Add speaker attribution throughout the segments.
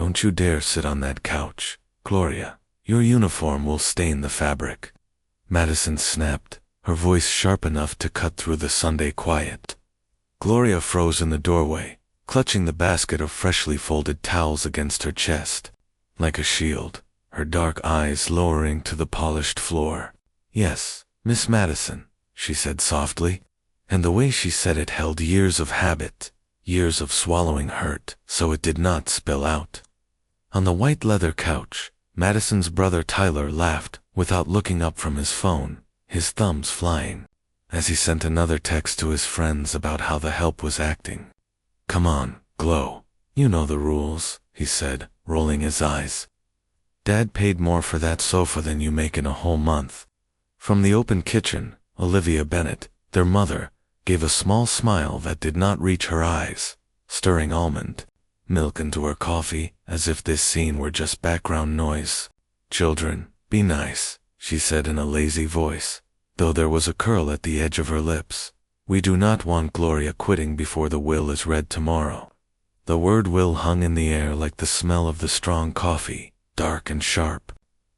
Speaker 1: Don't you dare sit on that couch, Gloria. Your uniform will stain the fabric. Madison snapped, her voice sharp enough to cut through the Sunday quiet. Gloria froze in the doorway, clutching the basket of freshly folded towels against her chest. Like a shield, her dark eyes lowering to the polished floor. "Yes, Miss Madison," she said softly, and the way she said it held years of habit, years of swallowing hurt, so it did not spill out. On the white leather couch, Madison's brother Tyler laughed without looking up from his phone, his thumbs flying, as he sent another text to his friends about how the help was acting. "Come on, Glo. You know the rules," he said, rolling his eyes. "Dad paid more for that sofa than you make in a whole month." From the open kitchen, Olivia Bennett, their mother, gave a small smile that did not reach her eyes, stirring almond milk into her coffee as if this scene were just background noise. "Children, be nice," she said in a lazy voice, though there was a curl at the edge of her lips. "We do not want Gloria quitting before the will is read tomorrow." The word will hung in the air like the smell of the strong coffee, dark and sharp,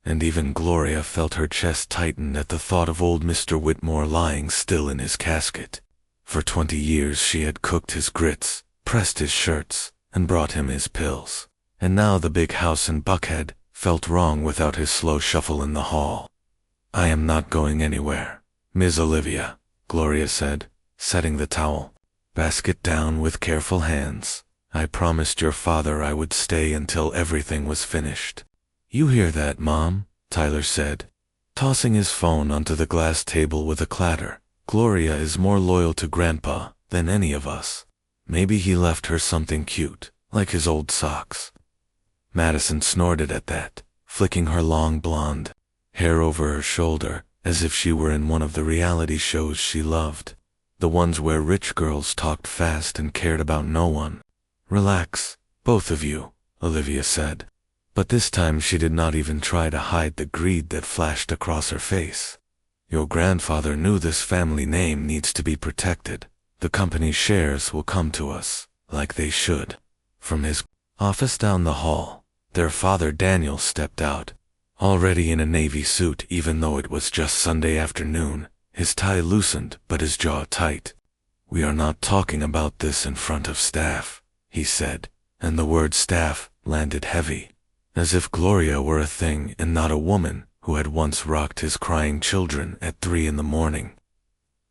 Speaker 1: and even Gloria felt her chest tighten at the thought of old Mr. Whitmore lying still in his casket. For 20 years she had cooked his grits, pressed his shirts, and brought him his pills. And now the big house in Buckhead felt wrong without his slow shuffle in the hall. "I am not going anywhere, Miss Olivia," Gloria said, setting the towel basket down with careful hands. "I promised your father I would stay until everything was finished." "You hear that, Mom?" Tyler said, tossing his phone onto the glass table with a clatter. "Gloria is more loyal to Grandpa than any of us. Maybe he left her something cute, like his old socks." Madison snorted at that, flicking her long blonde hair over her shoulder, as if she were in one of the reality shows she loved, the ones where rich girls talked fast and cared about no one. "Relax, both of you," Olivia said. But this time she did not even try to hide the greed that flashed across her face. "Your grandfather knew this family name needs to be protected. The company's shares will come to us, like they should." From his office down the hall, their father Daniel stepped out, already in a navy suit even though it was just Sunday afternoon, his tie loosened but his jaw tight. "We are not talking about this in front of staff," he said, and the word staff landed heavy, as if Gloria were a thing and not a woman who had once rocked his crying children at 3 in the morning.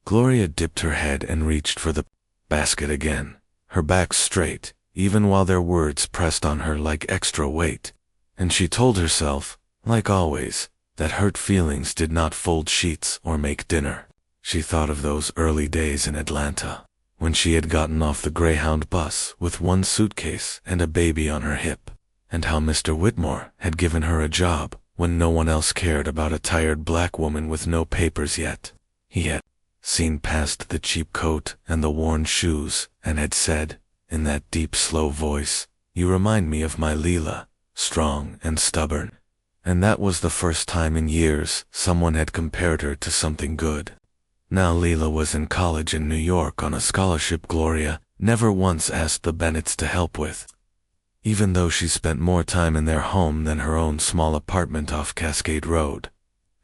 Speaker 1: Gloria dipped her head and reached for the basket again, her back straight, even while their words pressed on her like extra weight, and she told herself, like always, that hurt feelings did not fold sheets or make dinner. She thought of those early days in Atlanta, when she had gotten off the Greyhound bus with one suitcase and a baby on her hip, and how Mr. Whitmore had given her a job when no one else cared about a tired black woman with no papers yet. He had seen past the cheap coat and the worn shoes and had said, in that deep, slow voice, "You remind me of my Leela, strong and stubborn." And that was the first time in years someone had compared her to something good. Now Leela was in college in New York on a scholarship Gloria never once asked the Bennetts to help with, even though she spent more time in their home than her own small apartment off Cascade Road.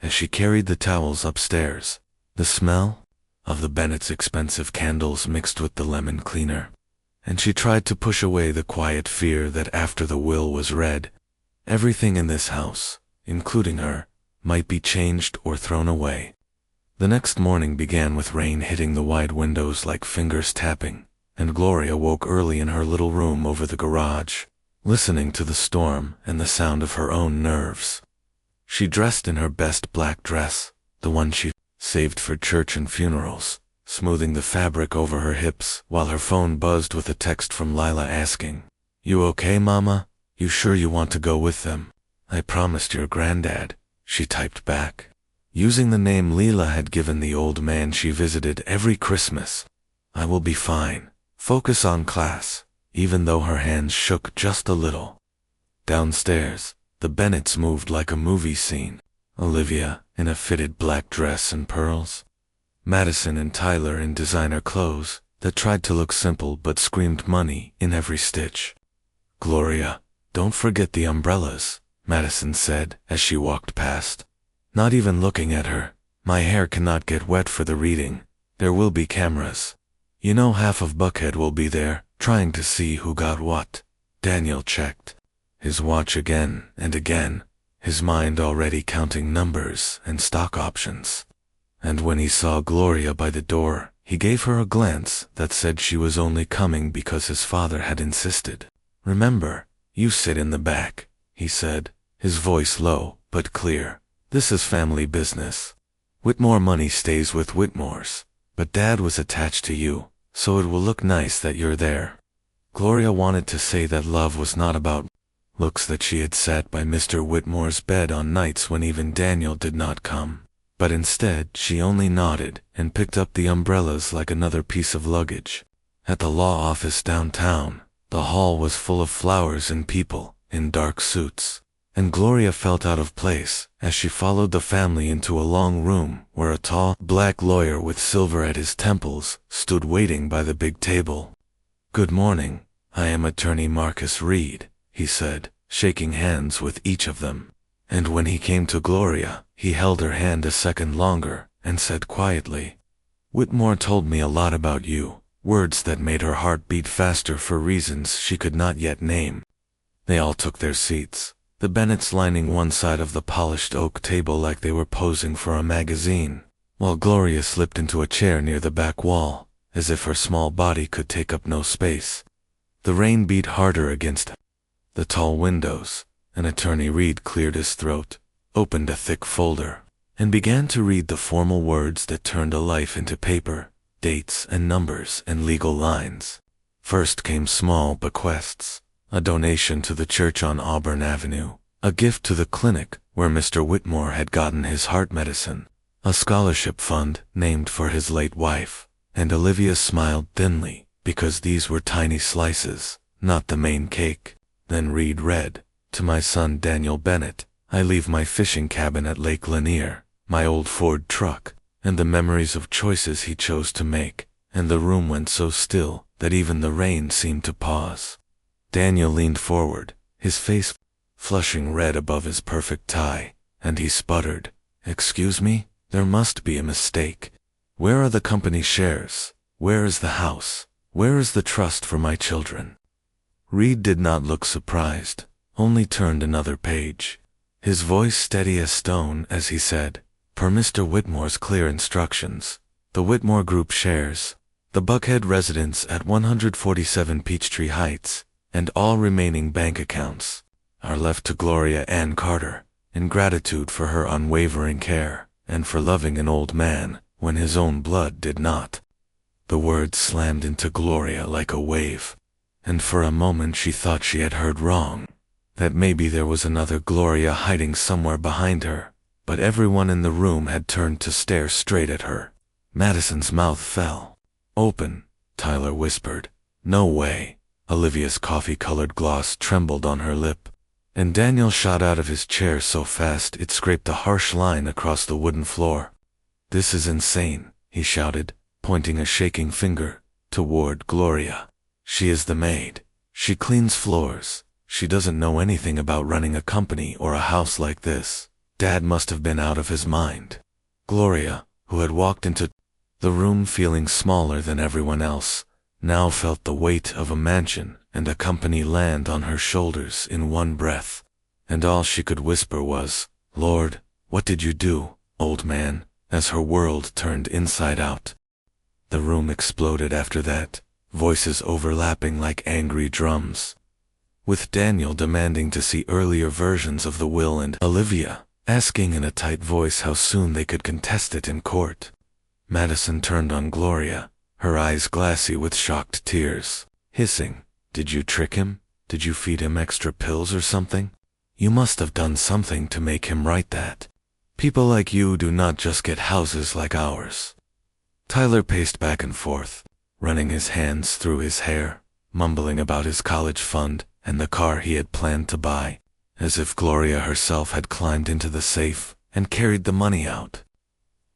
Speaker 1: As she carried the towels upstairs, the smell of the Bennett's expensive candles mixed with the lemon cleaner, and she tried to push away the quiet fear that after the will was read, everything in this house, including her, might be changed or thrown away. The next morning began with rain hitting the wide windows like fingers tapping, and Gloria woke early in her little room over the garage, listening to the storm and the sound of her own nerves. She dressed in her best black dress, the one she saved for church and funerals, smoothing the fabric over her hips while her phone buzzed with a text from Lila asking, "You okay, Mama? You sure you want to go with them?" "I promised your granddad," she typed back, using the name Leela had given the old man she visited every Christmas. "I will be fine. Focus on class," even though her hands shook just a little. Downstairs, the Bennetts moved like a movie scene. Olivia in a fitted black dress and pearls, Madison and Tyler in designer clothes that tried to look simple but screamed money in every stitch, Gloria Don't forget the umbrellas, Madison said as she walked past. Not even looking at her. My hair cannot get wet for the reading. There will be cameras. You know half of Buckhead will be there, trying to see who got what. Daniel checked his watch again and again, his mind already counting numbers and stock options. And when he saw Gloria by the door, he gave her a glance that said she was only coming because his father had insisted. Remember, you sit in the back, he said, his voice low but clear. This is family business. Whitmore money stays with Whitmores, but Dad was attached to you, so it will look nice that you're there. Gloria wanted to say that love was not about looks, that she had sat by Mr. Whitmore's bed on nights when even Daniel did not come. But instead she only nodded and picked up the umbrellas like another piece of luggage. At the law office downtown, the hall was full of flowers and people in dark suits, and Gloria felt out of place as she followed the family into a long room where a tall, black lawyer with silver at his temples stood waiting by the big table. "Good morning, I am attorney Marcus Reed," he said, shaking hands with each of them. And when he came to Gloria, he held her hand a second longer and said quietly, "Whitmore told me a lot about you," words that made her heart beat faster for reasons she could not yet name. They all took their seats, the Bennetts lining one side of the polished oak table like they were posing for a magazine, while Gloria slipped into a chair near the back wall, as if her small body could take up no space. The rain beat harder against the tall windows, and Attorney Reed cleared his throat, opened a thick folder, and began to read the formal words that turned a life into paper, dates and numbers and legal lines. First came small bequests, a donation to the church on Auburn Avenue, a gift to the clinic where Mr. Whitmore had gotten his heart medicine, a scholarship fund named for his late wife, and Olivia smiled thinly because these were tiny slices, not the main cake. Then Reed read, "To my son Daniel Bennett, I leave my fishing cabin at Lake Lanier, my old Ford truck, and the memories of choices he chose to make," and the room went so still that even the rain seemed to pause. Daniel leaned forward, his face flushing red above his perfect tie, and he sputtered, "Excuse me, there must be a mistake. Where are the company shares? Where is the house? Where is the trust for my children?" Reed did not look surprised, only turned another page, his voice steady as stone as he said, "Per Mr. Whitmore's clear instructions, the Whitmore Group shares, the Buckhead residence at 147 Peachtree Heights, and all remaining bank accounts, are left to Gloria Ann Carter, in gratitude for her unwavering care, and for loving an old man when his own blood did not." The words slammed into Gloria like a wave, and for a moment she thought she had heard wrong, that maybe there was another Gloria hiding somewhere behind her, but everyone in the room had turned to stare straight at her. Madison's mouth fell open. Tyler whispered, "No way." Olivia's coffee-colored gloss trembled on her lip, and Daniel shot out of his chair so fast it scraped a harsh line across the wooden floor. "This is insane," he shouted, pointing a shaking finger toward Gloria. "She is the maid. She cleans floors. She doesn't know anything about running a company or a house like this. Dad must have been out of his mind." Gloria, who had walked into the room feeling smaller than everyone else, now felt the weight of a mansion and a company land on her shoulders in one breath, and all she could whisper was, "Lord, what did you do, old man?" as her world turned inside out. The room exploded after that, voices overlapping like angry drums, with Daniel demanding to see earlier versions of the will and Olivia asking in a tight voice how soon they could contest it in court. Madison turned on Gloria, her eyes glassy with shocked tears, hissing, "Did you trick him? Did you feed him extra pills or something? You must have done something to make him write that. People like you do not just get houses like ours." Tyler paced back and forth, running his hands through his hair, mumbling about his college fund and the car he had planned to buy, as if Gloria herself had climbed into the safe and carried the money out.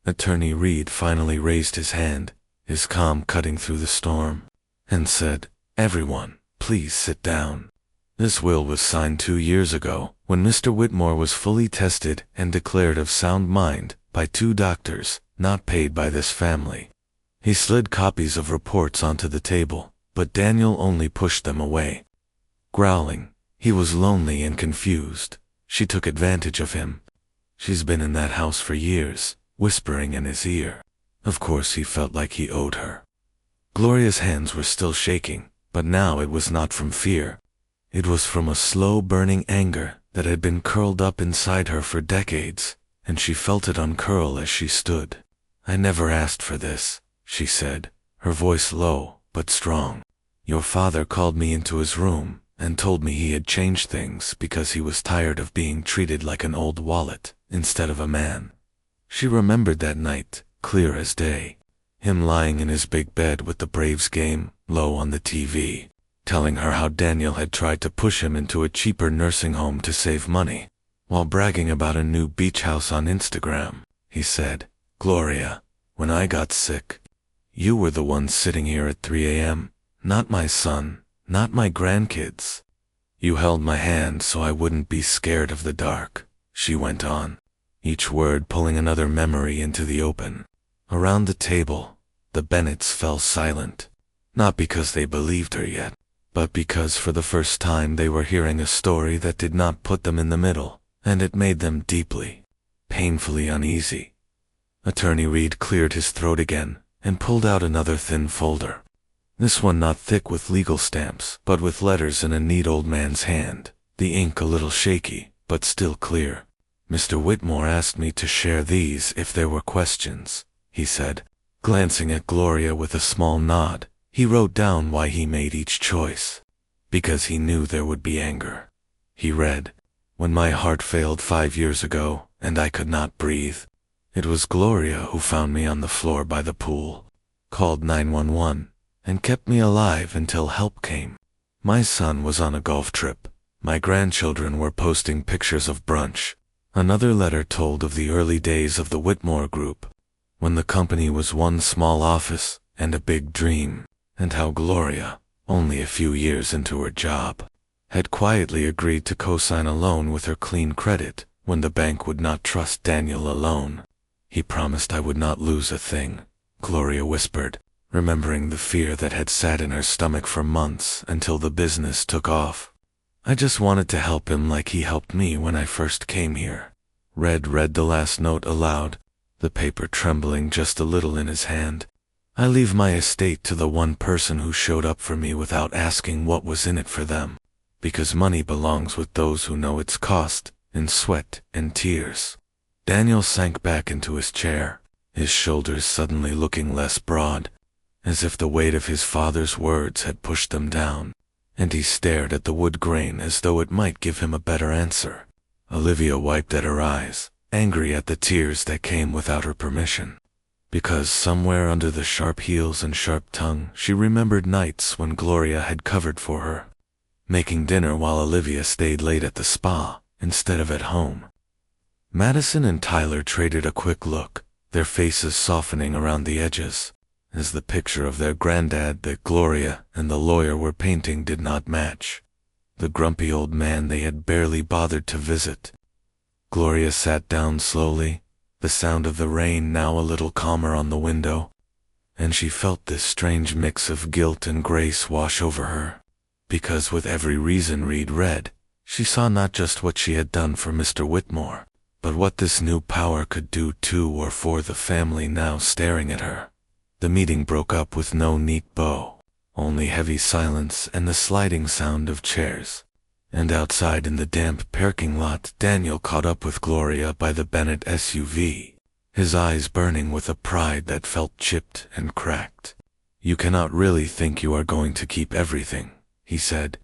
Speaker 1: Attorney Reed finally raised his hand, his calm cutting through the storm, and said, "Everyone, please sit down." This will was signed 2 years ago, when Mr. Whitmore was fully tested and declared of sound mind by 2 doctors, not paid by this family. He slid copies of reports onto the table, but Daniel only pushed them away. Growling, he was lonely and confused. She took advantage of him. She's been in that house for years, whispering in his ear. Of course he felt like he owed her. Gloria's hands were still shaking, but now it was not from fear. It was from a slow-burning anger that had been curled up inside her for decades, and she felt it uncurl as she stood. "I never asked for this," she said, her voice low but strong. "Your father called me into his room and told me he had changed things because he was tired of being treated like an old wallet instead of a man." She remembered that night, clear as day. Him lying in his big bed with the Braves game low on the TV, telling her how Daniel had tried to push him into a cheaper nursing home to save money, while bragging about a new beach house on Instagram. He said, "Gloria, when I got sick, you were the one sitting here at 3 a.m., not my son, not my grandkids. You held my hand so I wouldn't be scared of the dark," she went on, each word pulling another memory into the open. Around the table, the Bennetts fell silent, not because they believed her yet, but because for the first time they were hearing a story that did not put them in the middle, and it made them deeply, painfully uneasy. Attorney Reed cleared his throat again and pulled out another thin folder. This one not thick with legal stamps, but with letters in a neat old man's hand, the ink a little shaky, but still clear. "Mr. Whitmore asked me to share these if there were questions," he said, glancing at Gloria with a small nod. He wrote down why he made each choice. Because he knew there would be anger. He read, "When my heart failed 5 years ago, and I could not breathe, it was Gloria who found me on the floor by the pool, called 911, and kept me alive until help came. My son was on a golf trip. My grandchildren were posting pictures of brunch." Another letter told of the early days of the Whitmore Group, when the company was one small office and a big dream, and how Gloria, only a few years into her job, had quietly agreed to co-sign a loan with her clean credit when the bank would not trust Daniel alone. "He promised I would not lose a thing," Gloria whispered, remembering the fear that had sat in her stomach for months until the business took off. "I just wanted to help him like he helped me when I first came here." Red read the last note aloud, the paper trembling just a little in his hand. "I leave my estate to the one person who showed up for me without asking what was in it for them, because money belongs with those who know its cost in sweat and tears." Daniel sank back into his chair, his shoulders suddenly looking less broad, as if the weight of his father's words had pushed them down, and he stared at the wood grain as though it might give him a better answer. Olivia wiped at her eyes, angry at the tears that came without her permission. Because somewhere under the sharp heels and sharp tongue she remembered nights when Gloria had covered for her, making dinner while Olivia stayed late at the spa instead of at home. Madison and Tyler traded a quick look, their faces softening around the edges, as the picture of their granddad that Gloria and the lawyer were painting did not match. The grumpy old man they had barely bothered to visit. Gloria sat down slowly, the sound of the rain now a little calmer on the window, and she felt this strange mix of guilt and grace wash over her, because with every reason Reed read, she saw not just what she had done for Mr. Whitmore, but what this new power could do to or for the family now staring at her. The meeting broke up with no neat bow, only heavy silence and the sliding sound of chairs. And outside in the damp parking lot, Daniel caught up with Gloria by the Bennett SUV, his eyes burning with a pride that felt chipped and cracked. "You cannot really think you are going to keep everything," he said,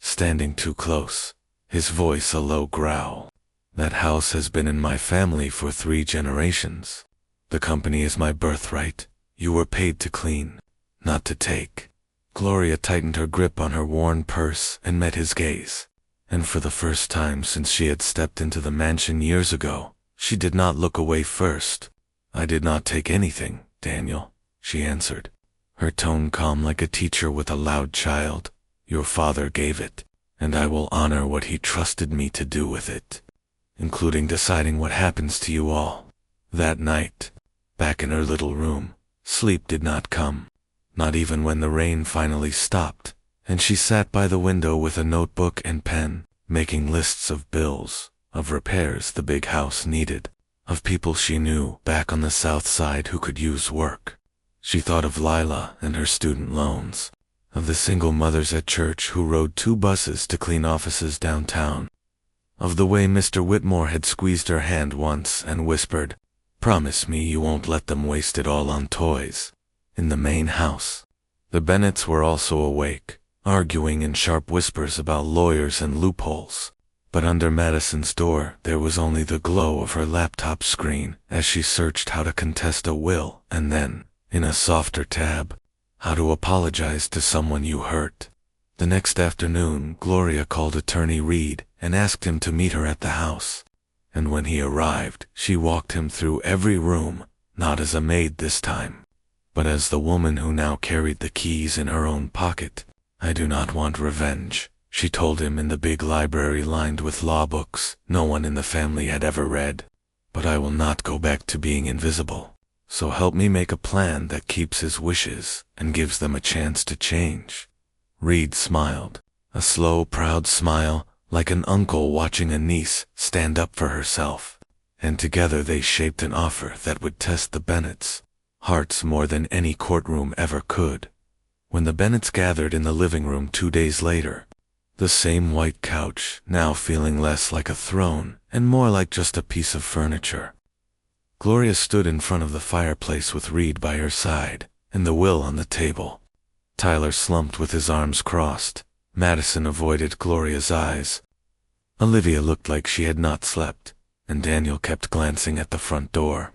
Speaker 1: standing too close, his voice a low growl. "That house has been in my family for 3 generations. The company is my birthright. You were paid to clean, not to take." Gloria tightened her grip on her worn purse and met his gaze. And for the first time since she had stepped into the mansion years ago, she did not look away first. "I did not take anything, Daniel," she answered, her tone calm like a teacher with a loud child. "Your father gave it, and I will honor what he trusted me to do with it, including deciding what happens to you all. That night, back in her little room, sleep did not come, not even when the rain finally stopped, and she sat by the window with a notebook and pen, making lists of bills, of repairs the big house needed, of people she knew back on the south side who could use work. She thought of Lila and her student loans, of the single mothers at church who rode 2 buses to clean offices downtown, of the way Mr. Whitmore had squeezed her hand once and whispered, "Promise me you won't let them waste it all on toys," in the main house. The Bennetts were also awake, arguing in sharp whispers about lawyers and loopholes. But under Madison's door there was only the glow of her laptop screen as she searched how to contest a will, and then, in a softer tab, how to apologize to someone you hurt. The next afternoon, Gloria called Attorney Reed and asked him to meet her at the house. And when he arrived, she walked him through every room, not as a maid this time, but as the woman who now carried the keys in her own pocket. "I do not want revenge," she told him in the big library lined with law books no one in the family had ever read. "But I will not go back to being invisible. So help me make a plan that keeps his wishes and gives them a chance to change." Reed smiled, a slow, proud smile, like an uncle watching a niece stand up for herself. And together they shaped an offer that would test the Bennetts' hearts more than any courtroom ever could. When the Bennetts gathered in the living room 2 days later, the same white couch, now feeling less like a throne and more like just a piece of furniture. Gloria stood in front of the fireplace with Reed by her side, and the will on the table. Tyler slumped with his arms crossed. Madison avoided Gloria's eyes. Olivia looked like she had not slept, and Daniel kept glancing at the front door,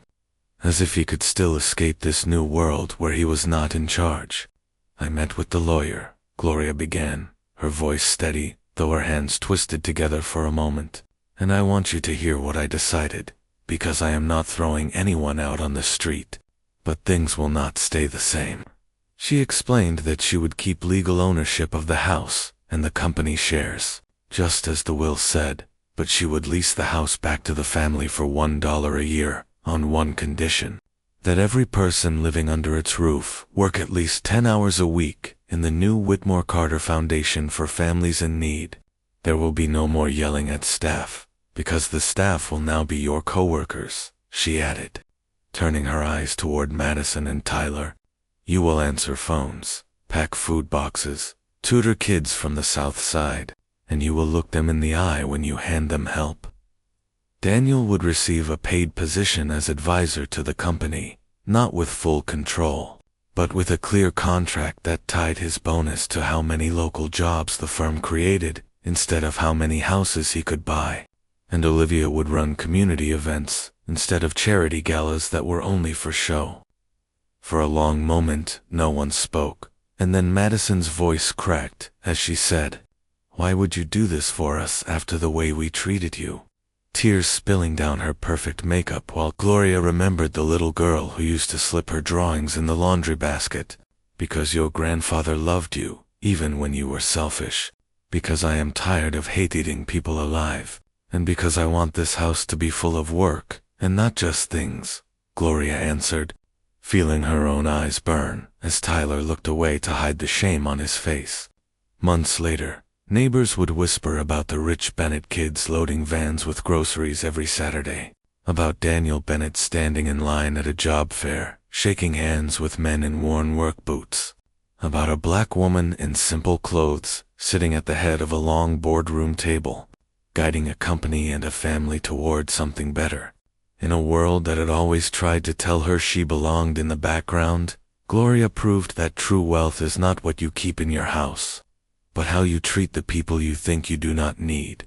Speaker 1: as if he could still escape this new world where he was not in charge. "I met with the lawyer," Gloria began, her voice steady, though her hands twisted together for a moment. "And I want you to hear what I decided, because I am not throwing anyone out on the street. But things will not stay the same." She explained that she would keep legal ownership of the house and the company shares, just as the will said, but she would lease the house back to the family for $1 a year, on one condition: that every person living under its roof work at least 10 hours a week in the new Whitmore Carter Foundation for Families in Need. There will be no more yelling at staff, because the staff will now be your coworkers, she added, turning her eyes toward Madison and Tyler. "You will answer phones, pack food boxes, tutor kids from the South Side, and you will look them in the eye when you hand them help." Daniel would receive a paid position as advisor to the company, not with full control, but with a clear contract that tied his bonus to how many local jobs the firm created instead of how many houses he could buy. And Olivia would run community events instead of charity galas that were only for show. For a long moment, no one spoke, and then Madison's voice cracked as she said, "Why would you do this for us after the way we treated you?" Tears spilling down her perfect makeup while Gloria remembered the little girl who used to slip her drawings in the laundry basket. "Because your grandfather loved you, even when you were selfish. Because I am tired of hating people alive. And because I want this house to be full of work, and not just things," Gloria answered, feeling her own eyes burn as Tyler looked away to hide the shame on his face. Months later, neighbors would whisper about the rich Bennett kids loading vans with groceries every Saturday, about Daniel Bennett standing in line at a job fair, shaking hands with men in worn work boots, about a black woman in simple clothes sitting at the head of a long boardroom table, guiding a company and a family toward something better. In a world that had always tried to tell her she belonged in the background, Gloria proved that true wealth is not what you keep in your house, but how you treat the people you think you do not need.